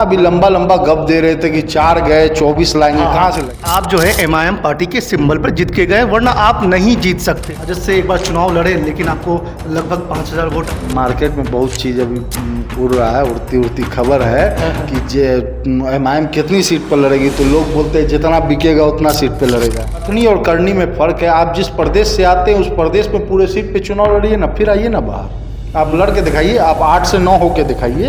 अभी लंबा लंबा गप दे रहे थे कि 4 गए 24 लाएंगे, कहाँ से लाएंगे? आप जो है एमआईएम पार्टी के सिंबल पर जीत के गए, वरना आप नहीं जीत सकते। राजद से एक बार चुनाव लड़े, लेकिन आपको लगभग 5000 वोट। मार्केट में बहुत चीज़ अभी उड़ रहा है, उड़ती खबर है कि जे एमआईएम कितनी सीट पर लड़ेगी, तो लोग बोलते हैं जितना बिकेगा उतना सीट पे लड़ेगा। करनी और करनी में फ़र्क है। आप जिस प्रदेश से आते हैं उस प्रदेश में पूरे सीट पे चुनाव लड़िए ना, फिर आइए ना बाहर, आप लड़ के दिखाइए। आप 8 से 9 होके दिखाइए,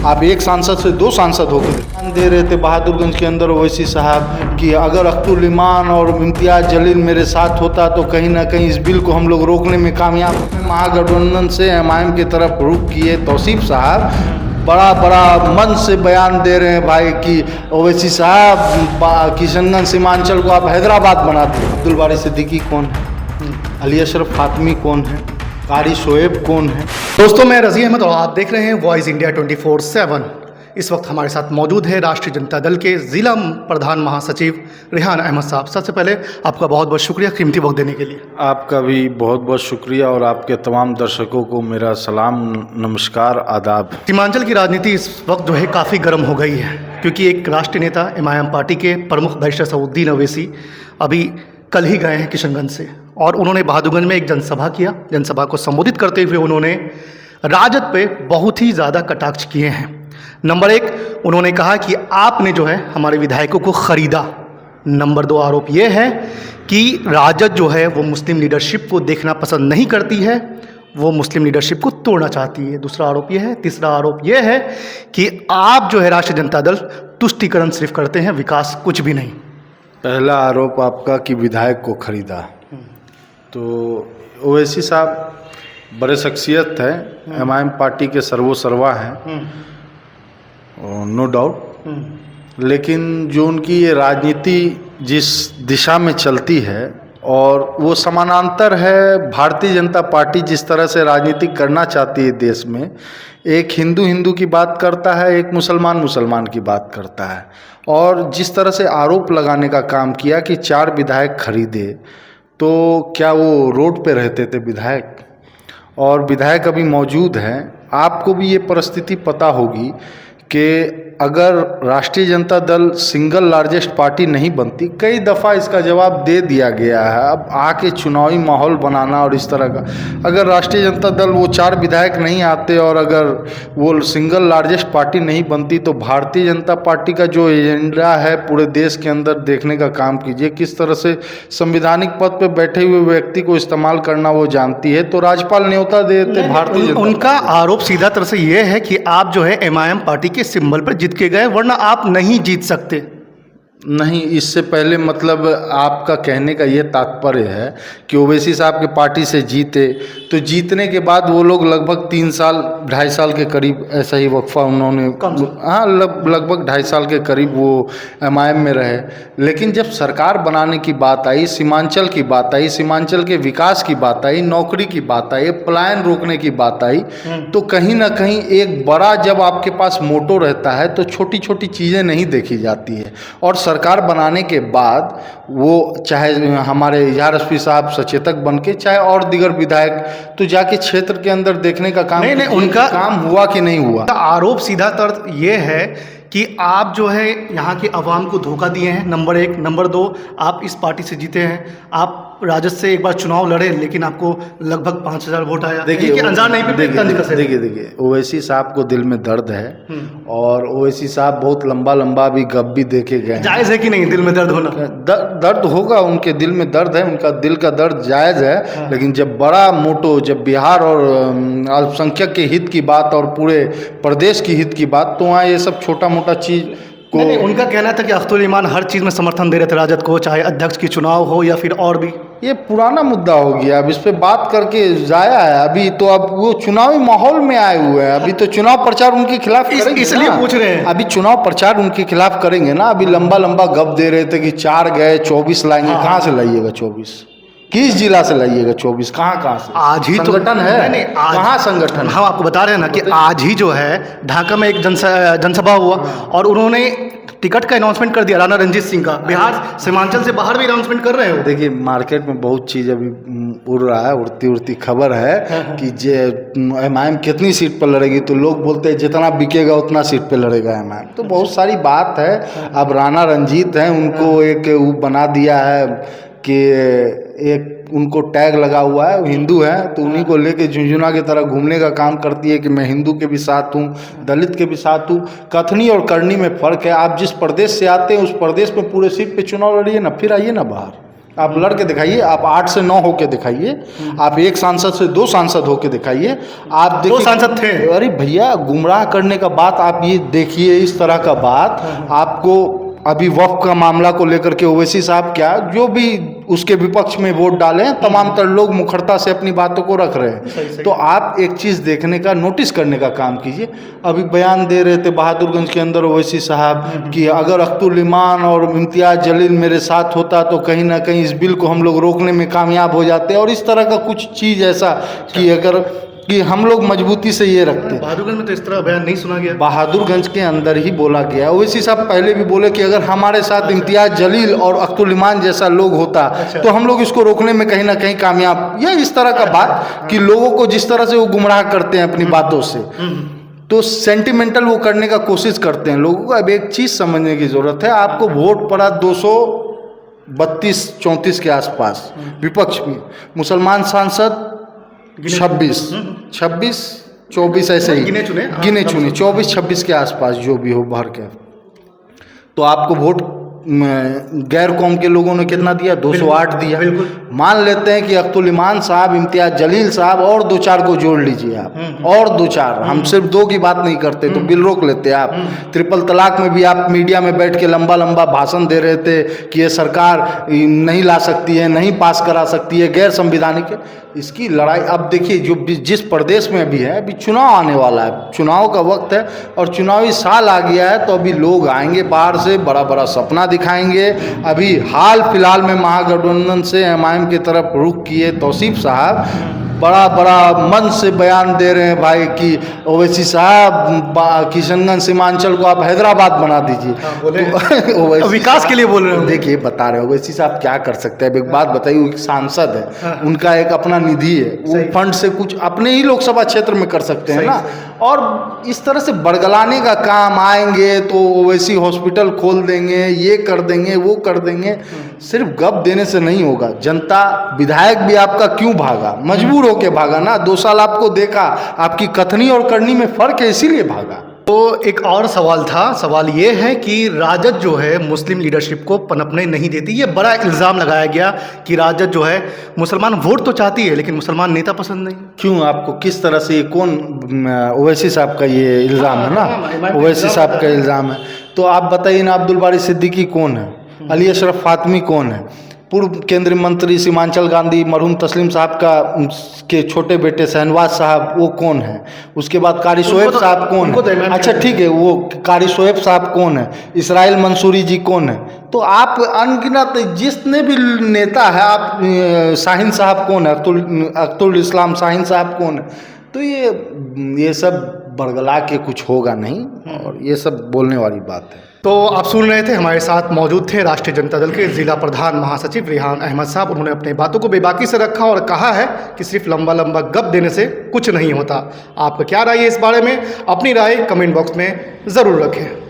आप एक सांसद से 2 सांसद होके दे रहे थे बहादुरगंज के अंदर ओवैसी साहब कि अगर अख्तुल इमान और इम्तियाज़ जलील मेरे साथ होता तो कहीं ना कहीं इस बिल को हम लोग रोकने में कामयाब। महागठबंधन से एमआईएम की तरफ रुख किए तौसीफ साहब बड़ा मन से बयान दे रहे हैं भाई कि ओवैसी साहब किशनगंज सीमांचल को आप हैदराबाद बना दें। अब्दुल बारी सिद्दीकी कौन है, अली अशरफ फातमी कौन है, कारी शोएब कौन है? दोस्तों, मैं रज़ी अहमद और आप देख रहे हैं वॉइस इंडिया 24/7। इस वक्त हमारे साथ मौजूद है राष्ट्रीय जनता दल के ज़िला प्रधान महासचिव रेहान अहमद साहब। सबसे पहले आपका बहुत बहुत शुक्रिया कीमती वक्त देने के लिए। आपका भी बहुत बहुत शुक्रिया और आपके तमाम दर्शकों को मेरा सलाम, नमस्कार, आदाब। सीमांचल की राजनीति इस वक्त जो है काफ़ी गर्म हो गई है, क्योंकि एक राष्ट्रीय नेता एमआईएम पार्टी के प्रमुख बैरिस्टर सऊद्दीन ओवैसी अभी कल ही गए हैं किशनगंज से, और उन्होंने बहादुरगंज में एक जनसभा किया। जनसभा को संबोधित करते हुए उन्होंने राजद पे बहुत ही ज़्यादा कटाक्ष किए हैं। नंबर 1, उन्होंने कहा कि आपने जो है हमारे विधायकों को ख़रीदा। नंबर 2, आरोप ये है कि राजद जो है वो मुस्लिम लीडरशिप को देखना पसंद नहीं करती है, वो मुस्लिम लीडरशिप को तोड़ना चाहती है। दूसरा आरोप ये है। तीसरा आरोप ये है कि आप जो है राष्ट्रीय जनता दल तुष्टीकरण सिर्फ करते हैं, विकास कुछ भी नहीं। पहला आरोप आपका कि विधायक को खरीदा, तो ओवैसी साहब बड़े शख्सियत है, एमआईएम पार्टी के सर्वोसर्वा हैं, नो डाउट। लेकिन जो उनकी ये राजनीति जिस दिशा में चलती है और वो समानांतर है भारतीय जनता पार्टी जिस तरह से राजनीति करना चाहती है देश में, एक हिंदू की बात करता है, एक मुसलमान की बात करता है, और जिस तरह से आरोप लगाने का काम किया कि 4 विधायक खरीदे, तो क्या वो रोड पे रहते थे विधायक? और विधायक अभी मौजूद हैं। आपको भी ये परिस्थिति पता होगी कि अगर राष्ट्रीय Janata Dal single largest party नहीं बनती, कई दफ़ा इसका जवाब दे दिया गया है। अब आके चुनावी माहौल बनाना और इस तरह का, अगर राष्ट्रीय जनता दल वो 4 विधायक नहीं आते और अगर वो सिंगल लार्जेस्ट पार्टी नहीं बनती, तो भारतीय जनता पार्टी का जो एजेंडा है पूरे देश के अंदर देखने का काम कीजिए। किस तरह से संवैधानिक पद पर बैठे हुए व्यक्ति को इस्तेमाल करना वो जानती है। तो राज्यपाल न्योता देते भारतीय जनता, उनका आरोप सीधा तरह से ये है कि आप जो है एमआईएम पार्टी के सिंबल पर जीत के गए, वरना आप नहीं जीत सकते। नहीं, इससे पहले मतलब आपका कहने का ये तात्पर्य है कि ओवैसी साहब के पार्टी से जीते, तो जीतने के बाद वो लोग लगभग 3 साल 2.5 साल के करीब ऐसा ही वक्फा उन्होंने, हाँ लगभग 2.5 साल के करीब वो एमआईएम में रहे। लेकिन जब सरकार बनाने की बात आई, सीमांचल की बात आई, सीमांचल के विकास की बात आई, नौकरी की बात आई, पलायन रोकने की बात आई, तो कहीं ना कहीं एक बड़ा जब आपके पास मोटो रहता है तो छोटी छोटी चीज़ें नहीं देखी जाती है। और सरकार बनाने के बाद वो चाहे हमारे इजहार एसपी साहब सचेतक बन के, चाहे और दीगर विधायक, तो जाके क्षेत्र के अंदर देखने का काम, नहीं, उनका काम हुआ कि नहीं हुआ। आरोप सीधा तर्क ये है कि आप जो है यहाँ के अवाम को धोखा दिए हैं, नंबर 1। नंबर 2, आप इस पार्टी से जीते हैं। आप राजद से एक बार चुनाव लड़े, लेकिन आपको लगभग 5000 वोट आया। देखिए अंजार नहीं पे तंज कसे। देखिए ओवैसी साहब को दिल में दर्द है, और ओवैसी साहब बहुत लंबा भी गप भी देके गए। जायज़ है कि नहीं दिल में दर्द होना? दर्द होगा, उनके दिल में दर्द है, उनका दिल का दर्द जायज़ है। लेकिन जब बड़ा मोटो, जब बिहार और अल्पसंख्यक के हित की बात और पूरे प्रदेश की हित की बात, तो वहाँ ये सब छोटा मोटा चीज़ को नहीं, उनका कहना था कि अख्तुल ईमान हर चीज़ में समर्थन दे रहे थे राजद को, चाहे अध्यक्ष की चुनाव हो या फिर और भी। ये पुराना मुद्दा हो गया, अब इस पे बात करके जाया है। अभी तो अब वो चुनावी माहौल में आए हुए हैं, अभी तो चुनाव प्रचार उनके खिलाफ करेंगे, इसलिए पूछ रहे हैं। अभी चुनाव प्रचार उनके खिलाफ करेंगे ना। अभी लंबा गप दे रहे थे कि 4 गए 24 लाएंगे, कहाँ से लाइएगा 24? किस जिला से लाइएगा 24? कहाँ से? आज ही संगठन है? नहीं, कहाँ संगठन? हम आपको बता रहे हैं ना कि आज ही जो है ढाका में एक जनसभा हुआ, और उन्होंने टिकट का अनाउंसमेंट कर दिया राणा रणजीत सिंह का, बिहार सीमांचल से बाहर भी अनाउंसमेंट कर रहे हो। देखिए मार्केट में बहुत चीज़ अभी उड़ रहा है, उड़ती उड़ती खबर है कि जे एमआईएम कितनी सीट पर लड़ेगी, तो लोग बोलते हैं जितना बिकेगा उतना सीट पे लड़ेगा एमआईएम। तो बहुत सारी बात है। अब राणा रंजीत हैं, उनको एक वो बना दिया है कि एक उनको टैग लगा हुआ है, वो हिंदू है, तो उन्हीं को लेके झुंझुना की तरह घूमने का काम करती है कि मैं हिंदू के भी साथ हूँ, दलित के भी साथ हूँ। कथनी और करनी में फ़र्क है। आप जिस प्रदेश से आते हैं उस प्रदेश में पूरे सीट पे चुनाव लड़िए ना, फिर आइए ना बाहर, आप लड़ के दिखाइए। आप 8 से 9 होके दिखाइए, आप 1 सांसद से 2 सांसद होके दिखाइए। आप देखिए 2 सांसद थे। अरे भैया, गुमराह करने का बात आप ये देखिए, इस तरह का बात आपको अभी वक्फ का मामला को लेकर के ओवैसी साहब क्या जो भी उसके विपक्ष में वोट डाले, तमाम तर लोग मुखरता से अपनी बातों को रख रहे हैं। तो आप एक चीज़ देखने का, नोटिस करने का काम कीजिए। अभी बयान दे रहे थे बहादुरगंज के अंदर ओवैसी साहब कि अगर अख्तुल इमान और इम्तियाज़ जलील मेरे साथ होता तो कहीं ना कहीं इस बिल को हम लोग रोकने में कामयाब हो जाते, और इस तरह का कुछ चीज़ ऐसा कि अगर कि हम लोग मजबूती से ये रखते हैं। बहादुरगंज में तो इस तरह बयान नहीं सुना गया। बहादुरगंज के अंदर ही बोला गया। ओवैसी साहब पहले भी बोले कि अगर हमारे साथ इम्तियाज़ जलील और अख्तुल इमान जैसा लोग होता तो हम लोग इसको रोकने में कहीं ना कहीं कामयाब, या इस तरह का बात कि लोगों को जिस तरह से वो गुमराह करते हैं अपनी बातों से, तो सेंटिमेंटल वो करने का कोशिश करते हैं। लोगों को अब एक चीज़ समझने की ज़रूरत है। आपको वोट पड़ा 232-34 के आसपास विपक्ष में, मुसलमान सांसद 26-24 ऐसे ही गिने चुने 24-26 के आसपास जो भी हो भर के। तो आपको वोट गैर कौम के लोगों ने कितना दिया? 208 दिया। मान लेते हैं कि अख्तुल इमान साहब, इम्तियाज़ जलील साहब और 2-4 को जोड़ लीजिए आप, और 2-4, हम सिर्फ 2 की बात नहीं करते, तो बिल रोक लेते आप। ट्रिपल तलाक में भी आप मीडिया में बैठ के लंबा लंबा भाषण दे रहे थे कि ये सरकार नहीं ला सकती है, नहीं पास करा सकती है, गैर संविधानिक है। इसकी लड़ाई अब देखिए, जो जिस प्रदेश में अभी है, अभी चुनाव आने वाला है, चुनाव का वक्त है और चुनावी साल आ गया है, तो अभी लोग आएंगे बाहर से, बड़ा बड़ा सपना दिखाएंगे। अभी हाल फिलहाल में महागठबंधन से एमआईएम की तरफ रुख किए तौसीफ साहब बड़ा बड़ा मन से बयान दे रहे हैं भाई कि ओवैसी साहब किशनगंज सीमांचल को आप हैदराबाद बना दीजिए। तो विकास के लिए बोल रहे हो। देखिए बता रहे हो ओवैसी साहब क्या कर सकते हैं। एक बात बताइए, वो सांसद है, उनका एक अपना निधि है, वो फंड से कुछ अपने ही लोकसभा क्षेत्र में कर सकते हैं ना। और इस तरह से बड़गलाने का काम, आएंगे तो ओवैसी हॉस्पिटल खोल देंगे, ये कर देंगे, वो कर देंगे, सिर्फ गप देने से नहीं होगा। जनता, विधायक भी आपका क्यों भागा? मजबूर होके भागा ना। 2 साल आपको देखा, आपकी कथनी और करनी में फर्क है, इसीलिए भागा। तो एक और सवाल था, सवाल ये है कि राजद जो है मुस्लिम लीडरशिप को पनपने नहीं देती। ये बड़ा इल्ज़ाम लगाया गया कि राजद जो है मुसलमान वोट तो चाहती है लेकिन मुसलमान नेता पसंद नहीं। क्यों? आपको किस तरह से, कौन? ओवैसी साहब का ये इल्ज़ाम है ना, ओवैसी साहब का इल्ज़ाम है। तो आप बताइए ना, अब्दुल बारी सिद्दीकी कौन है? अली अशरफ फातमी कौन है? पूर्व केंद्रीय मंत्री सीमांचल गांधी मरहूम तस्लीम साहब का के छोटे बेटे शहनवाज साहब, वो कौन है? उसके बाद कारी शोएब साहब कौन है? अच्छा ठीक है, वो कारी शोएब साहब कौन है? इसराइल मंसूरी जी कौन है? तो आप अनगिनत जितने भी नेता है, आप शाहीन साहब कौन है? अख्तुल इस्लाम शाहीन साहब कौन है? तो ये सब बड़गला के कुछ होगा नहीं, और ये सब बोलने वाली बात है। तो आप सुन रहे थे, हमारे साथ मौजूद थे राष्ट्रीय जनता दल के जिला प्रधान महासचिव रेहान अहमद साहब। उन्होंने अपने बातों को बेबाकी से रखा और कहा है कि सिर्फ लंबा लंबा गप देने से कुछ नहीं होता। आपका क्या राय है इस बारे में? अपनी राय कमेंट बॉक्स में ज़रूर रखें।